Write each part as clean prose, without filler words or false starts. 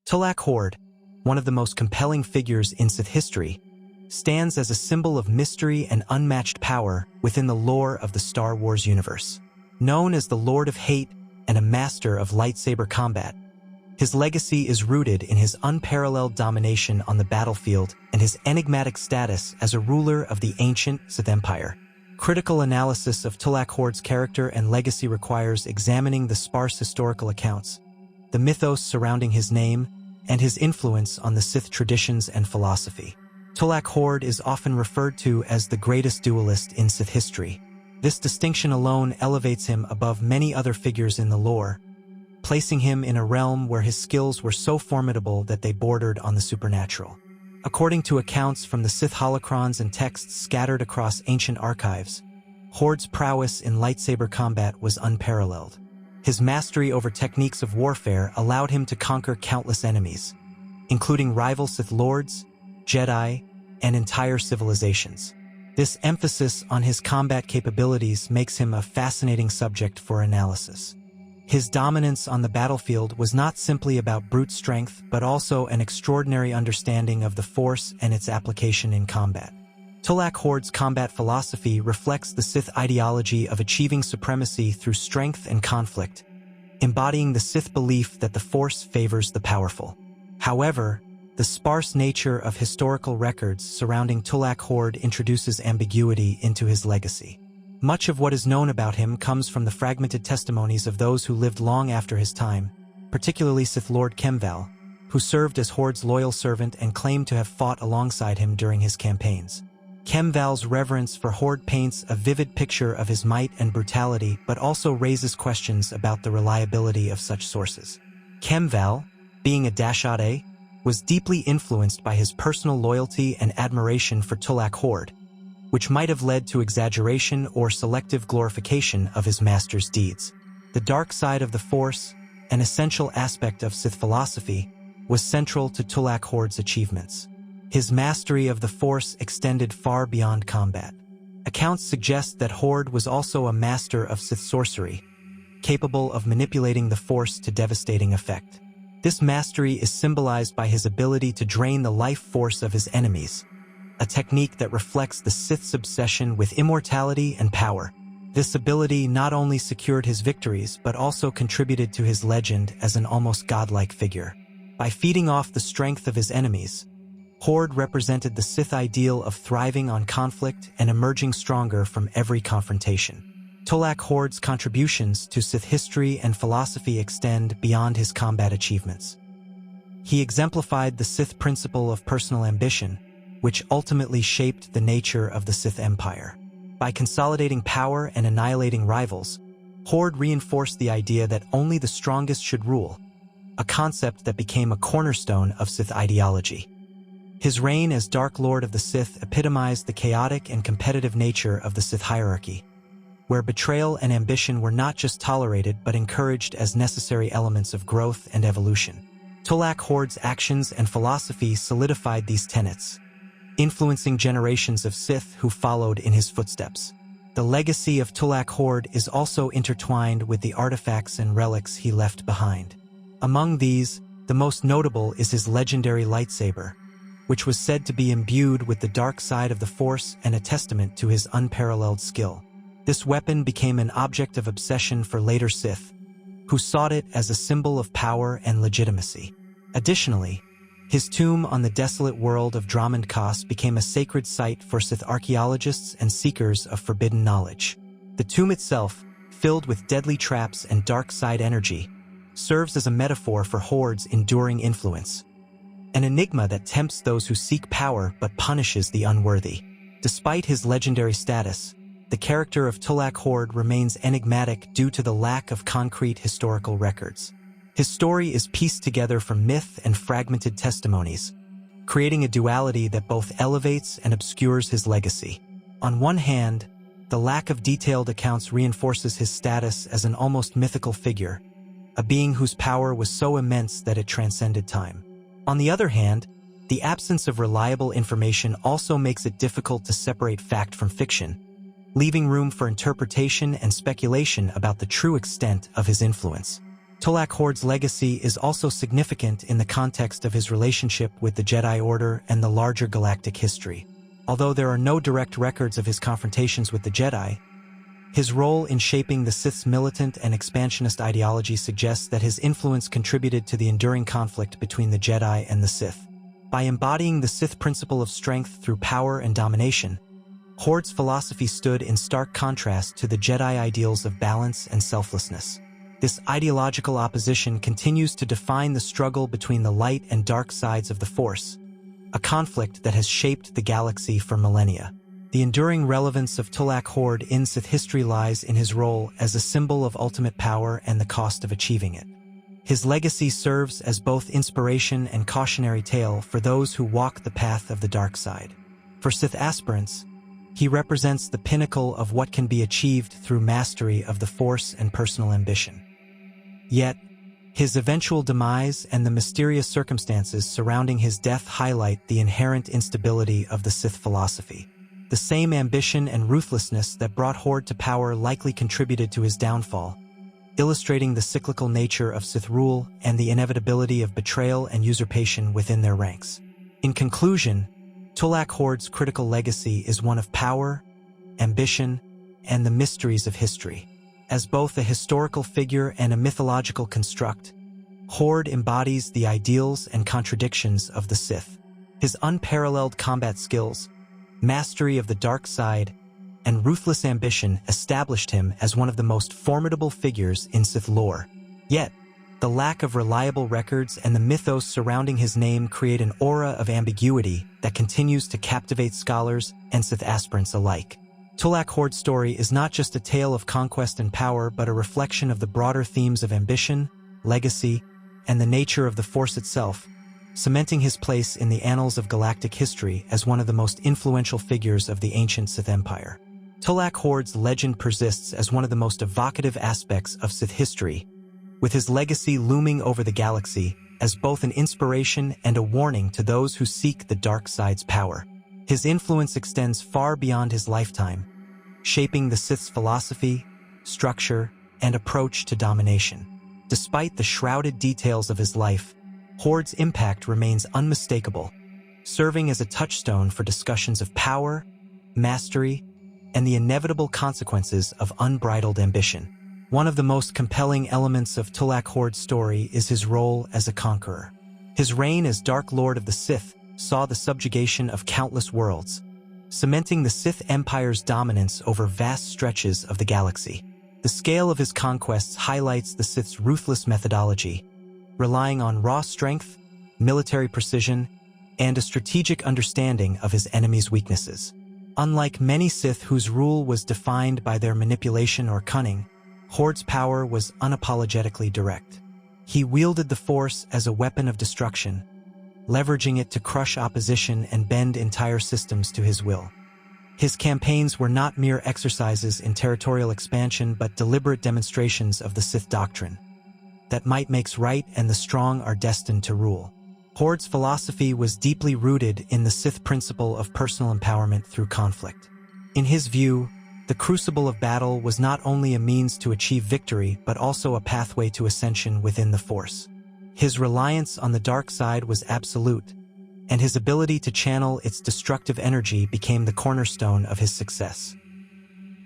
Tulak Hord, one of the most compelling figures in Sith history, stands as a symbol of mystery and unmatched power within the lore of the Star Wars universe. Known as the Lord of Hate and a master of lightsaber combat, his legacy is rooted in his unparalleled domination on the battlefield and his enigmatic status as a ruler of the ancient Sith Empire. Critical analysis of Tulak Hord's character and legacy requires examining the sparse historical accounts, the mythos surrounding his name, and his influence on the Sith traditions and philosophy. Tulak Hord is often referred to as the greatest duelist in Sith history. This distinction alone elevates him above many other figures in the lore, placing him in a realm where his skills were so formidable that they bordered on the supernatural. According to accounts from the Sith holocrons and texts scattered across ancient archives, Hord's prowess in lightsaber combat was unparalleled. His mastery over techniques of warfare allowed him to conquer countless enemies, including rival Sith lords, Jedi, and entire civilizations. This emphasis on his combat capabilities makes him a fascinating subject for analysis. His dominance on the battlefield was not simply about brute strength, but also an extraordinary understanding of the Force and its application in combat. Tulak Hord's combat philosophy reflects the Sith ideology of achieving supremacy through strength and conflict, embodying the Sith belief that the Force favors the powerful. However, the sparse nature of historical records surrounding Tulak Hord introduces ambiguity into his legacy. Much of what is known about him comes from the fragmented testimonies of those who lived long after his time, particularly Sith Lord Kemval, who served as Hord's loyal servant and claimed to have fought alongside him during his campaigns. Kemval's reverence for Hord paints a vivid picture of his might and brutality, but also raises questions about the reliability of such sources. Kemval, being a Dashad, was deeply influenced by his personal loyalty and admiration for Tulak Hord, which might have led to exaggeration or selective glorification of his master's deeds. The dark side of the Force, an essential aspect of Sith philosophy, was central to Tulak Hord's achievements. His mastery of the Force extended far beyond combat. Accounts suggest that Hord was also a master of Sith sorcery, capable of manipulating the Force to devastating effect. This mastery is symbolized by his ability to drain the life force of his enemies, a technique that reflects the Sith's obsession with immortality and power. This ability not only secured his victories, but also contributed to his legend as an almost godlike figure. By feeding off the strength of his enemies, Hord represented the Sith ideal of thriving on conflict and emerging stronger from every confrontation. Tulak Hord's contributions to Sith history and philosophy extend beyond his combat achievements. He exemplified the Sith principle of personal ambition, which ultimately shaped the nature of the Sith Empire. By consolidating power and annihilating rivals, Hord reinforced the idea that only the strongest should rule, a concept that became a cornerstone of Sith ideology. His reign as Dark Lord of the Sith epitomized the chaotic and competitive nature of the Sith hierarchy, where betrayal and ambition were not just tolerated but encouraged as necessary elements of growth and evolution. Tulak Hord's actions and philosophy solidified these tenets, influencing generations of Sith who followed in his footsteps. The legacy of Tulak Hord is also intertwined with the artifacts and relics he left behind. Among these, the most notable is his legendary lightsaber, which was said to be imbued with the dark side of the Force and a testament to his unparalleled skill. This weapon became an object of obsession for later Sith, who sought it as a symbol of power and legitimacy. Additionally, his tomb on the desolate world of Dromund Kaas became a sacred site for Sith archaeologists and seekers of forbidden knowledge. The tomb itself, filled with deadly traps and dark side energy, serves as a metaphor for Hord's enduring influence, an enigma that tempts those who seek power but punishes the unworthy. Despite his legendary status, the character of Tulak Hord remains enigmatic due to the lack of concrete historical records. His story is pieced together from myth and fragmented testimonies, creating a duality that both elevates and obscures his legacy. On one hand, the lack of detailed accounts reinforces his status as an almost mythical figure, a being whose power was so immense that it transcended time. On the other hand, the absence of reliable information also makes it difficult to separate fact from fiction, leaving room for interpretation and speculation about the true extent of his influence. Tolak Horde's legacy is also significant in the context of his relationship with the Jedi Order and the larger galactic history. Although there are no direct records of his confrontations with the Jedi, his role in shaping the Sith's militant and expansionist ideology suggests that his influence contributed to the enduring conflict between the Jedi and the Sith. By embodying the Sith principle of strength through power and domination, Horde's philosophy stood in stark contrast to the Jedi ideals of balance and selflessness. This ideological opposition continues to define the struggle between the light and dark sides of the Force, a conflict that has shaped the galaxy for millennia. The enduring relevance of Tolak Horde in Sith history lies in his role as a symbol of ultimate power and the cost of achieving it. His legacy serves as both inspiration and cautionary tale for those who walk the path of the dark side. For Sith aspirants, he represents the pinnacle of what can be achieved through mastery of the Force and personal ambition. Yet, his eventual demise and the mysterious circumstances surrounding his death highlight the inherent instability of the Sith philosophy. The same ambition and ruthlessness that brought Horde to power likely contributed to his downfall, illustrating the cyclical nature of Sith rule and the inevitability of betrayal and usurpation within their ranks. In conclusion, Tolak Horde's critical legacy is one of power, ambition, and the mysteries of history. As both a historical figure and a mythological construct, Horde embodies the ideals and contradictions of the Sith. His unparalleled combat skills, mastery of the dark side, and ruthless ambition established him as one of the most formidable figures in Sith lore. Yet, the lack of reliable records and the mythos surrounding his name create an aura of ambiguity that continues to captivate scholars and Sith aspirants alike. Tolak Horde's story is not just a tale of conquest and power, but a reflection of the broader themes of ambition, legacy, and the nature of the Force itself, cementing his place in the annals of galactic history as one of the most influential figures of the ancient Sith Empire. Tolak Horde's legend persists as one of the most evocative aspects of Sith history, with his legacy looming over the galaxy as both an inspiration and a warning to those who seek the dark side's power. His influence extends far beyond his lifetime, shaping the Sith's philosophy, structure, and approach to domination. Despite the shrouded details of his life, Horde's impact remains unmistakable, serving as a touchstone for discussions of power, mastery, and the inevitable consequences of unbridled ambition. One of the most compelling elements of Tolak Horde's story is his role as a conqueror. His reign as Dark Lord of the Sith saw the subjugation of countless worlds, cementing the Sith Empire's dominance over vast stretches of the galaxy. The scale of his conquests highlights the Sith's ruthless methodology, relying on raw strength, military precision, and a strategic understanding of his enemy's weaknesses. Unlike many Sith whose rule was defined by their manipulation or cunning, Horde's power was unapologetically direct. He wielded the Force as a weapon of destruction, leveraging it to crush opposition and bend entire systems to his will. His campaigns were not mere exercises in territorial expansion but deliberate demonstrations of the Sith doctrine, that might makes right and the strong are destined to rule. Horde's philosophy was deeply rooted in the Sith principle of personal empowerment through conflict. In his view, the crucible of battle was not only a means to achieve victory but also a pathway to ascension within the Force. His reliance on the dark side was absolute, and his ability to channel its destructive energy became the cornerstone of his success.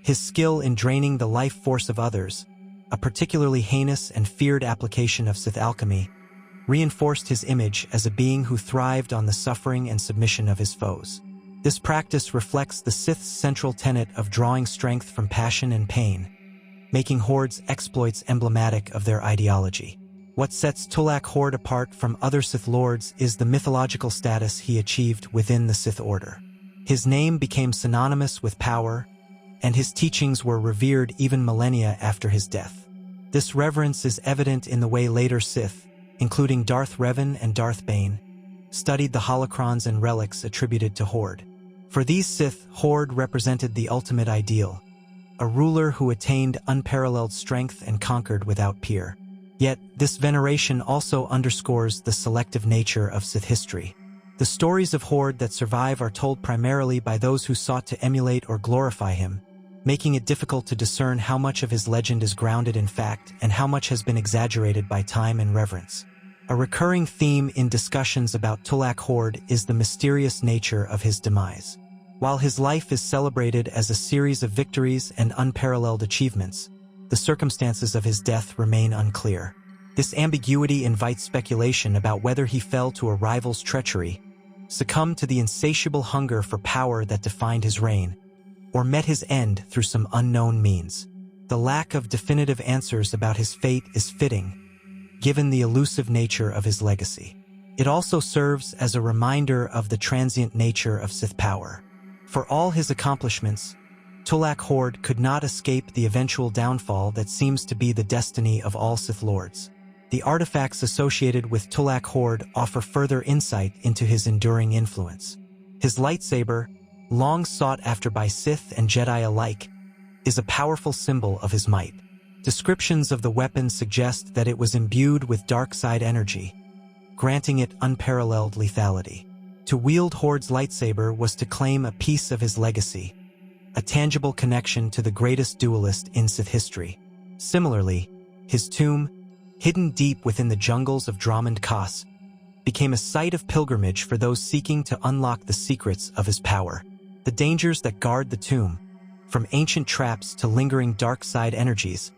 His skill in draining the life force of others, a particularly heinous and feared application of Sith alchemy, reinforced his image as a being who thrived on the suffering and submission of his foes. This practice reflects the Sith's central tenet of drawing strength from passion and pain, making Horde's exploits emblematic of their ideology. What sets Tolak Horde apart from other Sith lords is the mythological status he achieved within the Sith Order. His name became synonymous with power, and his teachings were revered even millennia after his death. This reverence is evident in the way later Sith, including Darth Revan and Darth Bane, studied the holocrons and relics attributed to Horde. For these Sith, Horde represented the ultimate ideal, a ruler who attained unparalleled strength and conquered without peer. Yet, this veneration also underscores the selective nature of Sith history. The stories of Horde that survive are told primarily by those who sought to emulate or glorify him, making it difficult to discern how much of his legend is grounded in fact and how much has been exaggerated by time and reverence. A recurring theme in discussions about Tulak Hord is the mysterious nature of his demise. While his life is celebrated as a series of victories and unparalleled achievements, the circumstances of his death remain unclear. This ambiguity invites speculation about whether he fell to a rival's treachery, succumbed to the insatiable hunger for power that defined his reign, or met his end through some unknown means. The lack of definitive answers about his fate is fitting, given the elusive nature of his legacy. It also serves as a reminder of the transient nature of Sith power. For all his accomplishments, Tulak Hord could not escape the eventual downfall that seems to be the destiny of all Sith Lords. The artifacts associated with Tulak Hord offer further insight into his enduring influence. His lightsaber, long sought after by Sith and Jedi alike, is a powerful symbol of his might. Descriptions of the weapon suggest that it was imbued with dark side energy, granting it unparalleled lethality. To wield Hord's lightsaber was to claim a piece of his legacy, a tangible connection to the greatest duelist in Sith history. Similarly, his tomb, hidden deep within the jungles of Dromund Kaas, became a site of pilgrimage for those seeking to unlock the secrets of his power. The dangers that guard the tomb, from ancient traps to lingering dark side energies,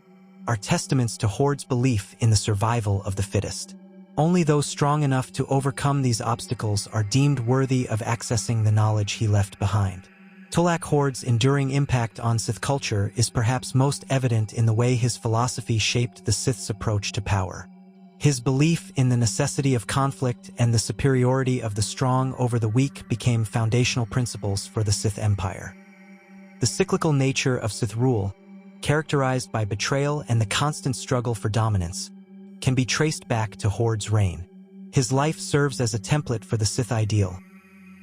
are testaments to Hord's belief in the survival of the fittest. Only those strong enough to overcome these obstacles are deemed worthy of accessing the knowledge he left behind. Tulak Hord's enduring impact on Sith culture is perhaps most evident in the way his philosophy shaped the Sith's approach to power. His belief in the necessity of conflict and the superiority of the strong over the weak became foundational principles for the Sith Empire. The cyclical nature of Sith rule, characterized by betrayal and the constant struggle for dominance, can be traced back to Hord's reign. His life serves as a template for the Sith ideal,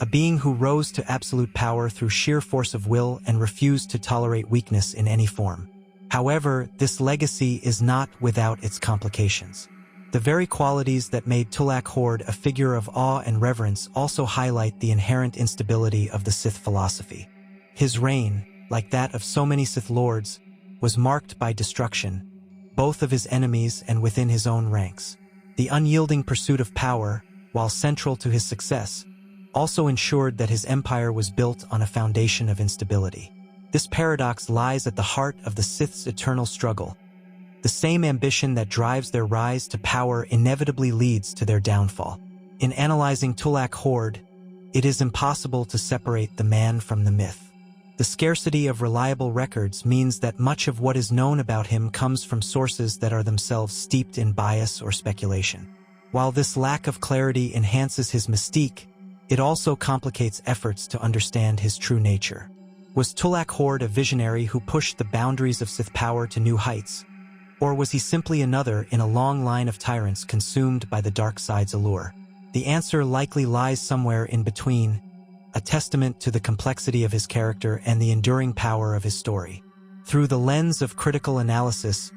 a being who rose to absolute power through sheer force of will and refused to tolerate weakness in any form. However, this legacy is not without its complications. The very qualities that made Tulak Hord a figure of awe and reverence also highlight the inherent instability of the Sith philosophy. His reign, like that of so many Sith Lords, was marked by destruction, both of his enemies and within his own ranks. The unyielding pursuit of power, while central to his success, also ensured that his empire was built on a foundation of instability. This paradox lies at the heart of the Sith's eternal struggle. The same ambition that drives their rise to power inevitably leads to their downfall. In analyzing Tulak Hord, it is impossible to separate the man from the myth. The scarcity of reliable records means that much of what is known about him comes from sources that are themselves steeped in bias or speculation. While this lack of clarity enhances his mystique, it also complicates efforts to understand his true nature. Was Tulak Hord a visionary who pushed the boundaries of Sith power to new heights? Or was he simply another in a long line of tyrants consumed by the dark side's allure? The answer likely lies somewhere in between, a testament to the complexity of his character and the enduring power of his story. Through the lens of critical analysis,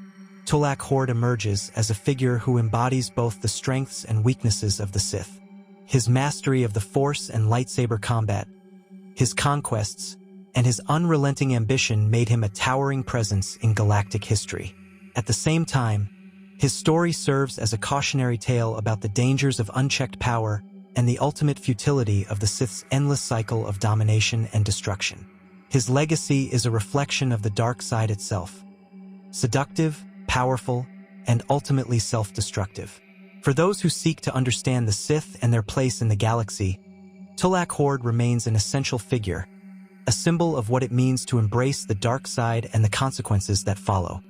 Tulak Hord emerges as a figure who embodies both the strengths and weaknesses of the Sith. His mastery of the Force and lightsaber combat, his conquests, and his unrelenting ambition made him a towering presence in galactic history. At the same time, his story serves as a cautionary tale about the dangers of unchecked power and the ultimate futility of the Sith's endless cycle of domination and destruction. His legacy is a reflection of the dark side itself, seductive, powerful, and ultimately self-destructive. For those who seek to understand the Sith and their place in the galaxy, Tulak Hord remains an essential figure, a symbol of what it means to embrace the dark side and the consequences that follow.